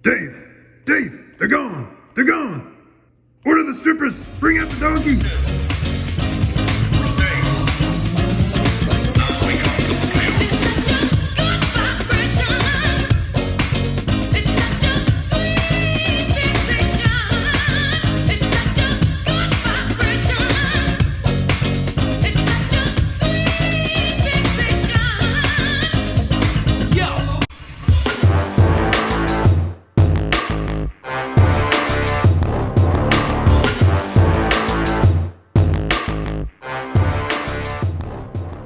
Dave! Dave! They're gone! They're gone! Order the strippers! Bring out the donkey!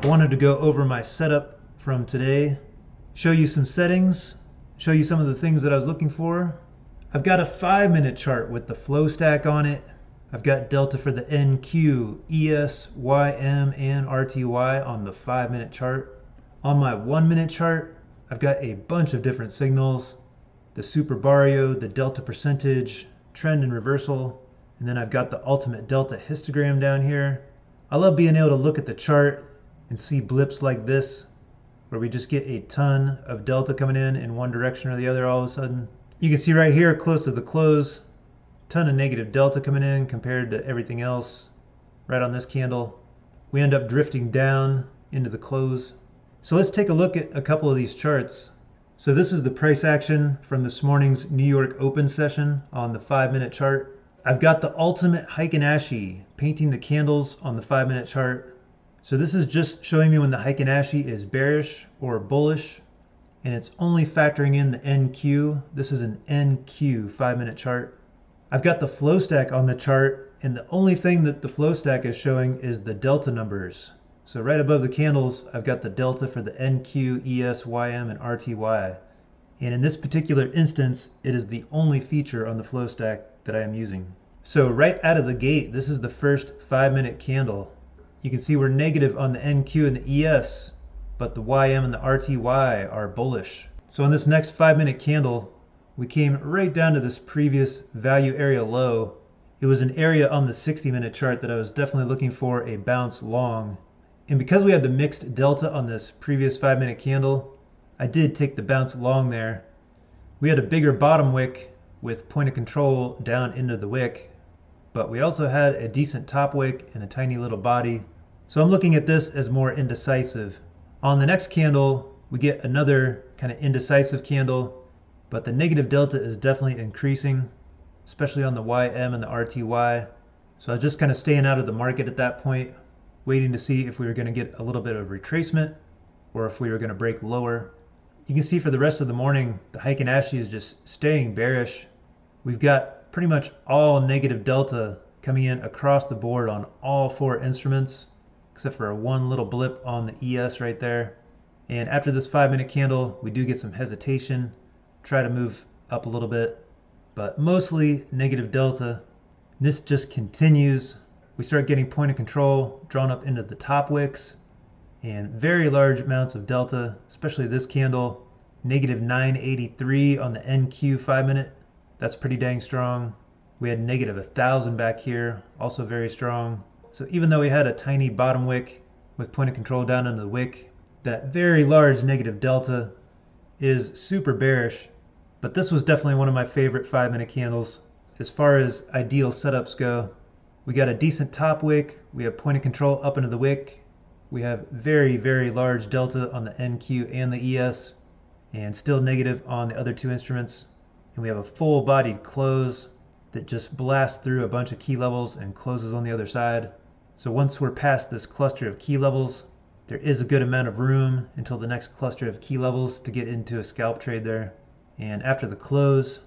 I wanted to go over my setup from today, show you some settings, show you some of the things that I was looking for. I've got a 5-minute chart with the flow stack on it. I've got delta for the NQ, ES, YM, and RTY on the 5-minute chart. On my 1-minute chart, I've got a bunch of different signals, the super barrio, the delta percentage, trend and reversal, and then I've got the ultimate delta histogram down here. I love being able to look at the chart and see blips like this, where we just get a ton of delta coming in one direction or the other all of a sudden. You can see right here, close to the close, ton of negative delta coming in compared to everything else. Right on this candle, we end up drifting down into the close. So let's take a look at a couple of these charts. So this is the price action from this morning's New York Open session on the 5-minute chart. I've got the ultimate Heikin Ashi painting the candles on the 5-minute chart. So this is just showing me when the Heikin Ashi is bearish or bullish, and it's only factoring in the NQ. This is an NQ 5-minute chart. I've got the flow stack on the chart, and the only thing that the flow stack is showing is the delta numbers. So right above the candles, I've got the delta for the NQ, ES, YM, and RTY. And in this particular instance, it is the only feature on the flow stack that I am using. So right out of the gate, this is the first 5-minute candle. You can see we're negative on the NQ and the ES, but the YM and the RTY are bullish. So on this next 5-minute candle, we came right down to this previous value area low. It was an area on the 60-minute chart that I was definitely looking for a bounce long. And because we had the mixed delta on this previous 5-minute candle, I did take the bounce long there. We had a bigger bottom wick with point of control down into the wick, but we also had a decent top wick and a tiny little body. So I'm looking at this as more indecisive. On the next candle, we get another kind of indecisive candle, but the negative delta is definitely increasing, especially on the YM and the RTY. So I was just kind of staying out of the market at that point, waiting to see if we were going to get a little bit of retracement or if we were going to break lower. You can see for the rest of the morning, the Heikin Ashi is just staying bearish. We've got pretty much all negative delta coming in across the board on all 4 instruments, except for one little blip on the ES right there. And after this 5-minute candle, we do get some hesitation, try to move up a little bit, but mostly negative delta. This just continues. We start getting point of control drawn up into the top wicks and very large amounts of delta, especially this candle, negative 983 on the NQ 5-minute. That's pretty dang strong. We had negative 1,000 back here, also very strong. So even though we had a tiny bottom wick with point of control down into the wick, that very large negative delta is super bearish. But this was definitely one of my favorite 5-minute candles. As far as ideal setups go, we got a decent top wick, we have point of control up into the wick, we have very, very large delta on the NQ and the ES, and still negative on the other 2 instruments. And we have a full-bodied close that just blasts through a bunch of key levels and closes on the other side. So once we're past this cluster of key levels, there is a good amount of room until the next cluster of key levels to get into a scalp trade there. And after the close,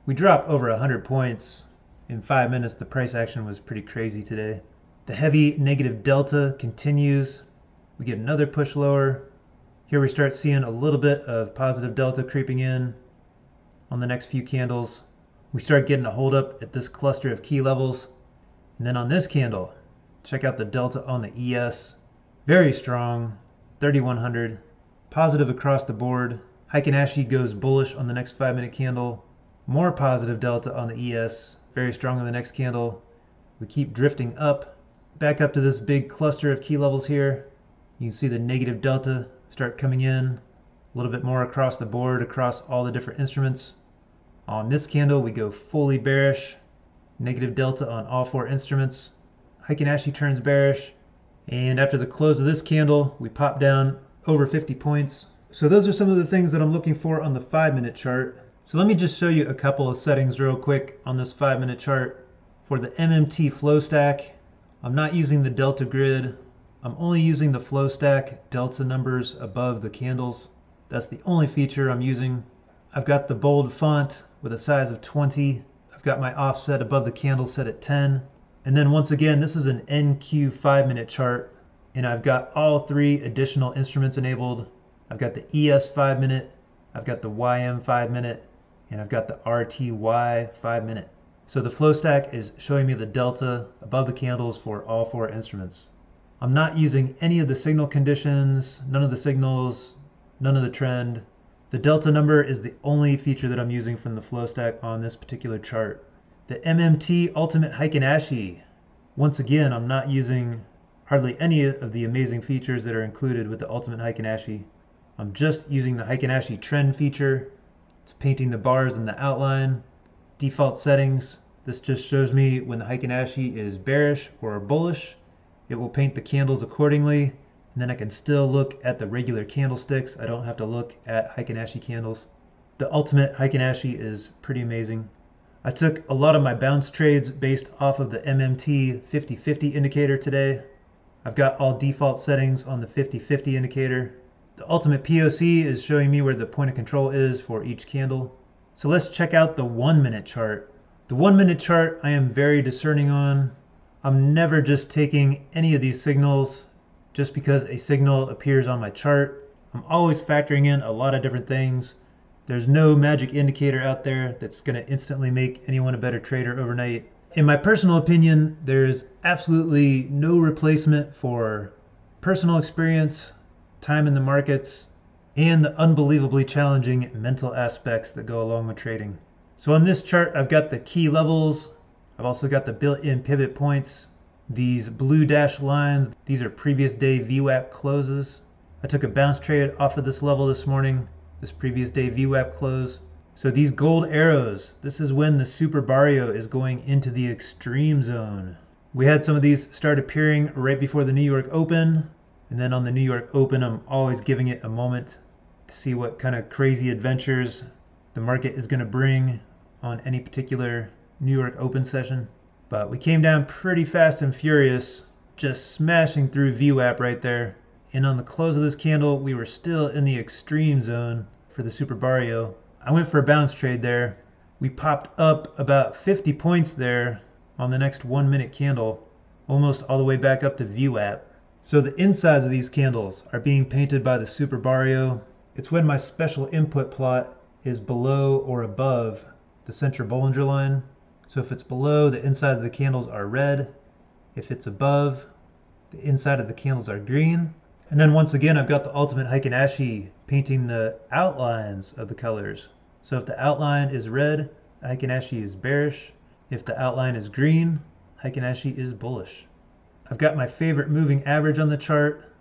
we drop over 100 points. In 5 minutes, the price action was pretty crazy today. The heavy negative delta continues. We get another push lower. Here we start seeing a little bit of positive delta creeping in. On the next few candles, we start getting a hold up at this cluster of key levels. And then on this candle, check out the delta on the ES. Very strong, 3,100. Positive across the board. Heikin Ashi goes bullish on the next 5-minute candle. More positive delta on the ES. Very strong on the next candle. We keep drifting up, back up to this big cluster of key levels here. You can see the negative delta start coming in. A little bit more across the board, across all the different instruments. On this candle, we go fully bearish, negative delta on all 4 instruments. Heikin Ashi turns bearish, and after the close of this candle, we pop down over 50 points. So those are some of the things that I'm looking for on the 5-minute chart. So let me just show you a couple of settings real quick on this 5-minute chart. For the MMT flow stack, I'm not using the delta grid. I'm only using the flow stack delta numbers above the candles. That's the only feature I'm using. I've got the bold font with a size of 20. I've got my offset above the candle set at 10. And then once again, this is an NQ 5-minute chart, and I've got all 3 additional instruments enabled. I've got the ES 5-minute, I've got the YM 5-minute, and I've got the RTY 5-minute. So the flow stack is showing me the delta above the candles for all 4 instruments. I'm not using any of the signal conditions, none of the signals, none of the trend. The delta number is the only feature that I'm using from the flow stack on this particular chart. The MMT Ultimate Heikin Ashi. Once again, I'm not using hardly any of the amazing features that are included with the Ultimate Heikin Ashi. I'm just using the Heikin Ashi trend feature. It's painting the bars in the outline. Default settings. This just shows me when the Heikin Ashi is bearish or bullish. It will paint the candles accordingly, and then I can still look at the regular candlesticks. I don't have to look at Heikin Ashi candles. The Ultimate Heikin Ashi is pretty amazing. I took a lot of my bounce trades based off of the MMT 50-50 indicator today. I've got all default settings on the 50-50 indicator. The Ultimate POC is showing me where the point of control is for each candle. So let's check out the 1-minute chart. The 1-minute chart I am very discerning on. I'm never just taking any of these signals just because a signal appears on my chart. I'm always factoring in a lot of different things. There's no magic indicator out there that's going to instantly make anyone a better trader overnight. In my personal opinion, there's absolutely no replacement for personal experience, time in the markets, and the unbelievably challenging mental aspects that go along with trading. So on this chart, I've got the key levels. I've also got the built-in pivot points. These blue dashed lines, these are previous day VWAP closes. I took a bounce trade off of this level this morning. This previous day VWAP close. So these gold arrows, this is when the super barrio is going into the extreme zone. We had some of these start appearing right before the New York Open, and then on the New York Open, I'm always giving it a moment to see what kind of crazy adventures the market is going to bring on any particular New York Open session. But we came down pretty fast and furious, just smashing through VWAP right there. And on the close of this candle, we were still in the extreme zone for the Super Barrio. I went for a bounce trade there. We popped up about 50 points there on the next 1-minute candle, almost all the way back up to VWAP. So the insides of these candles are being painted by the Super Barrio. It's when my special input plot is below or above the center Bollinger line. So if it's below, the inside of the candles are red. If it's above, the inside of the candles are green. And then once again, I've got the Ultimate Heikin Ashi painting the outlines of the colors. So if the outline is red, the Heikin Ashi is bearish. If the outline is green, Heikin Ashi is bullish. I've got my favorite moving average on the chart.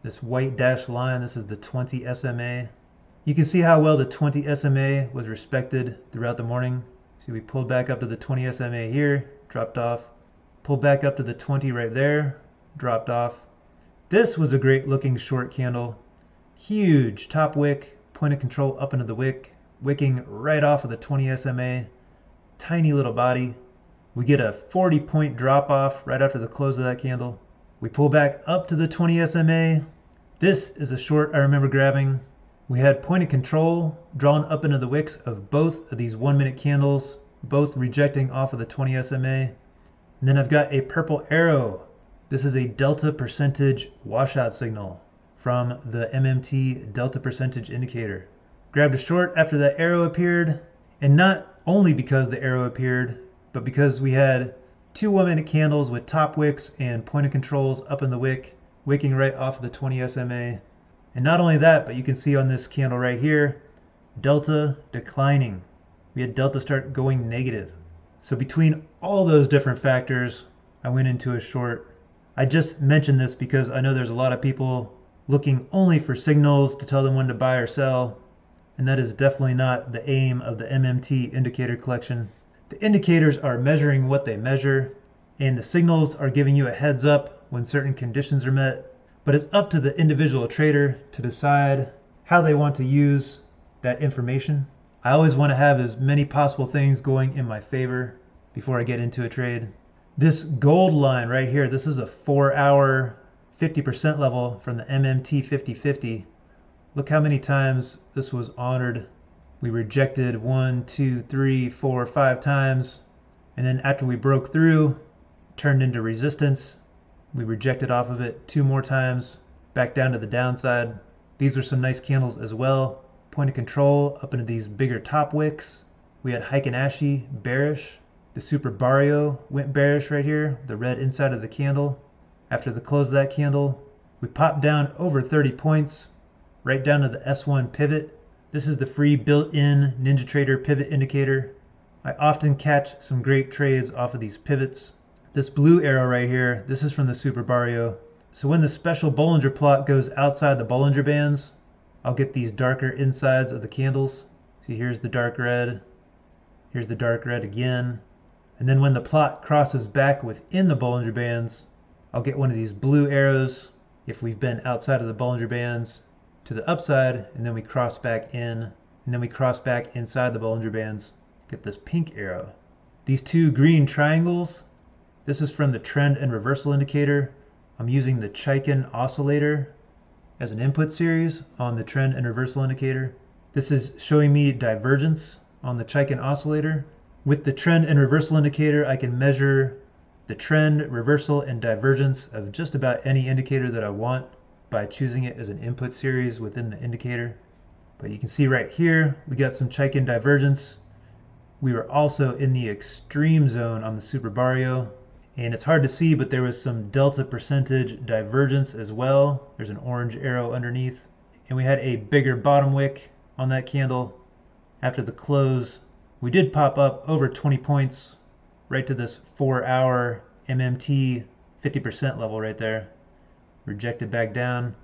This white dashed line, this is the 20 SMA. You can see how well the 20 SMA was respected throughout the morning. See, we pulled back up to the 20 SMA here, dropped off. Pulled back up to the 20 right there, dropped off. This was a great looking short candle. Huge top wick, point of control up into the wick, wicking right off of the 20 SMA. Tiny little body. We get a 40-point drop off right after the close of that candle. We pull back up to the 20 SMA. This is a short I remember grabbing. We had point of control drawn up into the wicks of both of these 1-minute candles, both rejecting off of the 20 SMA. And then I've got a purple arrow. This is a delta percentage washout signal from the MMT delta percentage indicator. Grabbed a short after that arrow appeared, and not only because the arrow appeared, but because we had 2 1-minute candles with top wicks and point of controls up in the wick, wicking right off of the 20 SMA. And not only that, but you can see on this candle right here, delta declining. We had delta start going negative. So between all those different factors, I went into a short. I just mentioned this because I know there's a lot of people looking only for signals to tell them when to buy or sell. and that is definitely not the aim of the MMT indicator collection. The indicators are measuring what they measure, and the signals are giving you a heads up when certain conditions are met, but it's up to the individual trader to decide how they want to use that information. I always want to have as many possible things going in my favor before I get into a trade. This gold line right here, this is a 4-hour 50% level from the MMT 50/50. Look how many times this was honored. We rejected 1, 2, 3, 4, 5 times, and then after we broke through, turned into resistance. We rejected off of it 2 more times, back down to the downside. These are some nice candles as well. Point of control up into these bigger top wicks. We had Heiken Ashi bearish. The Super Barrio went bearish right here, the red inside of the candle. After the close of that candle, we popped down over 30 points, right down to the S1 pivot. This is the free built-in NinjaTrader pivot indicator. I often catch some great trades off of these pivots. This blue arrow right here, this is from the Super Barrio. So when the special Bollinger plot goes outside the Bollinger Bands, I'll get these darker insides of the candles. See, here's the dark red. Here's the dark red again. And then when the plot crosses back within the Bollinger Bands, I'll get one of these blue arrows if we've been outside of the Bollinger Bands to the upside, and then we cross back in, and then we cross back inside the Bollinger Bands. Get this pink arrow. These 2 green triangles, this is from the trend and reversal indicator. I'm using the Chaikin oscillator as an input series on the trend and reversal indicator. This is showing me divergence on the Chaikin oscillator. With the trend and reversal indicator, I can measure the trend, reversal, and divergence of just about any indicator that I want by choosing it as an input series within the indicator. But you can see right here, we got some Chaikin divergence. We were also in the extreme zone on the Super Barrio, and it's hard to see, but there was some delta percentage divergence as well. There's an orange arrow underneath. And we had a bigger bottom wick on that candle. After the close, we did pop up over 20 points right to this 4-hour MMT 50% level right there. Rejected back down.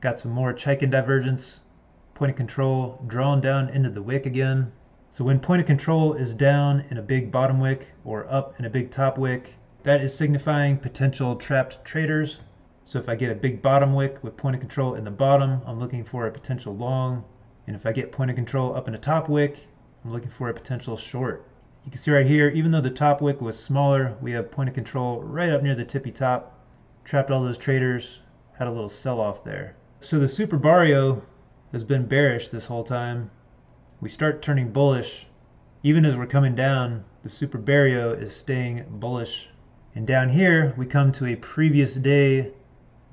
Got some more Chaikin divergence. Point of control drawn down into the wick again. So when point of control is down in a big bottom wick or up in a big top wick, that is signifying potential trapped traders. So if I get a big bottom wick with point of control in the bottom, I'm looking for a potential long. And if I get point of control up in a top wick, I'm looking for a potential short. You can see right here, even though the top wick was smaller, we have point of control right up near the tippy top. Trapped all those traders, had a little sell-off there. So the Super Barrio has been bearish this whole time. We start turning bullish. Even as we're coming down, the Super Barrio is staying bullish. And down here, we come to a previous day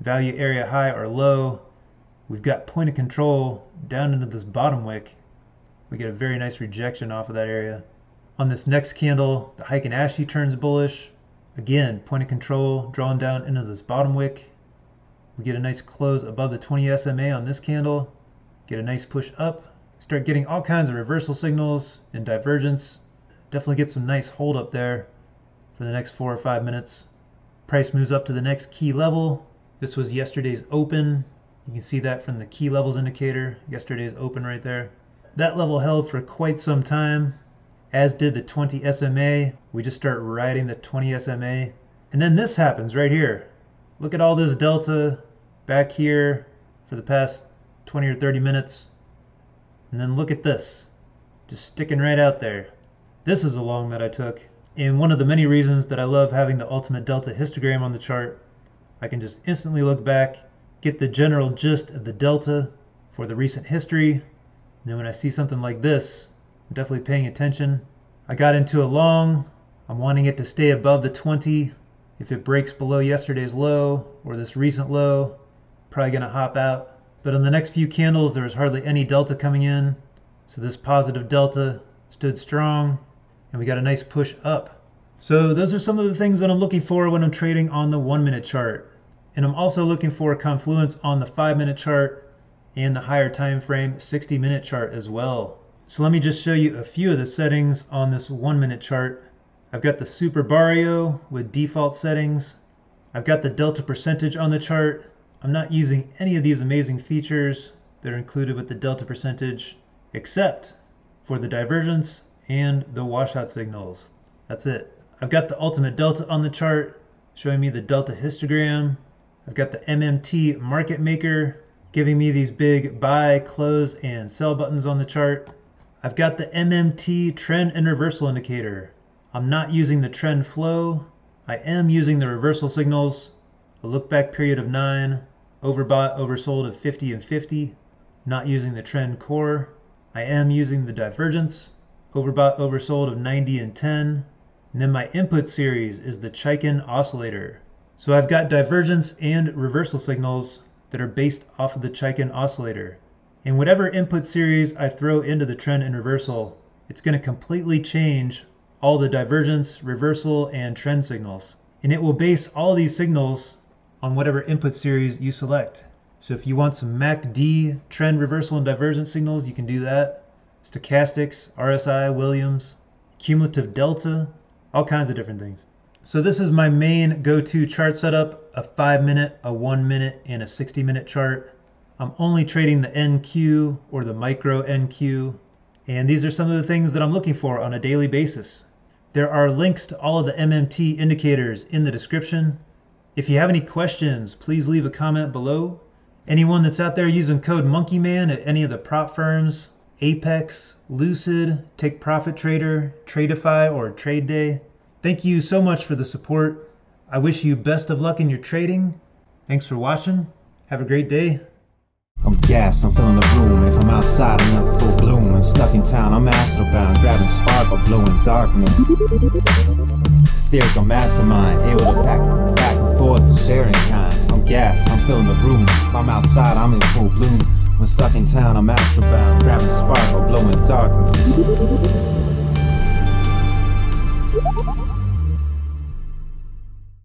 value area high or low. We've got point of control down into this bottom wick. We get a very nice rejection off of that area. On this next candle, the Heiken Ashi turns bullish. Again, point of control drawn down into this bottom wick. We get a nice close above the 20 SMA on this candle. Get a nice push up. Start getting all kinds of reversal signals and divergence. Definitely get some nice hold up there for the next 4 or 5 minutes. Price moves up to the next key level. This was yesterday's open. You can see that from the key levels indicator. Yesterday's open right there. That level held for quite some time, as did the 20 SMA. We just start riding the 20 SMA. And then this happens right here. Look at all this delta back here for the past 20 or 30 minutes. And then look at this, just sticking right out there. This is a long that I took. And one of the many reasons that I love having the ultimate delta histogram on the chart, I can just instantly look back, get the general gist of the delta for the recent history. And then when I see something like this, I'm definitely paying attention. I got into a long. I'm wanting it to stay above the 20. If it breaks below yesterday's low or this recent low, probably gonna hop out. But on the next few candles, there was hardly any delta coming in. So this positive delta stood strong and we got a nice push up. So those are some of the things that I'm looking for when I'm trading on the 1 minute chart. And I'm also looking for confluence on the 5 minute chart and the higher time frame 60-minute chart as well. So let me just show you a few of the settings on this 1 minute chart. I've got the Super Barrio with default settings. I've got the delta percentage on the chart. I'm not using any of these amazing features that are included with the delta percentage. except for the divergence and the washout signals. That's it. I've got the ultimate delta on the chart showing me the delta histogram. I've got the MMT market maker giving me these big buy, close, and sell buttons on the chart. I've got the MMT trend and reversal indicator. I'm not using the trend flow. I am using the reversal signals. A look back period of 9, overbought, oversold of 50 and 50. Not using the trend core. I am using the divergence, overbought, oversold of 90 and 10. And then my input series is the Chaikin oscillator. So I've got divergence and reversal signals that are based off of the Chaikin oscillator. And whatever input series I throw into the trend and reversal, it's going to completely change all the divergence, reversal, and trend signals. And it will base all these signals on whatever input series you select. So if you want some MACD, trend, reversal, and divergence signals, you can do that. Stochastics, RSI, Williams, cumulative delta, all kinds of different things. So this is my main go-to chart setup, a 5-minute, a 1-minute, and a 60-minute chart. I'm only trading the NQ or the micro NQ. And these are some of the things that I'm looking for on a daily basis. There are links to all of the MMT indicators in the description. If you have any questions, please leave a comment below. Anyone that's out there using code MonkeyMan at any of the prop firms, Apex, Lucid, Take Profit Trader, Tradeify, or TradeDay, thank you so much for the support. I wish you best of luck in your trading. Thanks for watching. Have a great day. I'm gassed, I'm feeling the room. If I'm outside, I'm in full bloom. And stuck in town, I'm astrobound, grabbing sparkle, blowing darkness. Feels a mastermind, able to pack back and forth, sharing kind. I'm gassed, I'm feeling the room. If I'm outside, I'm in full bloom. When stuck in town, I'm astrobound, grabbing sparkle, blowing darkness.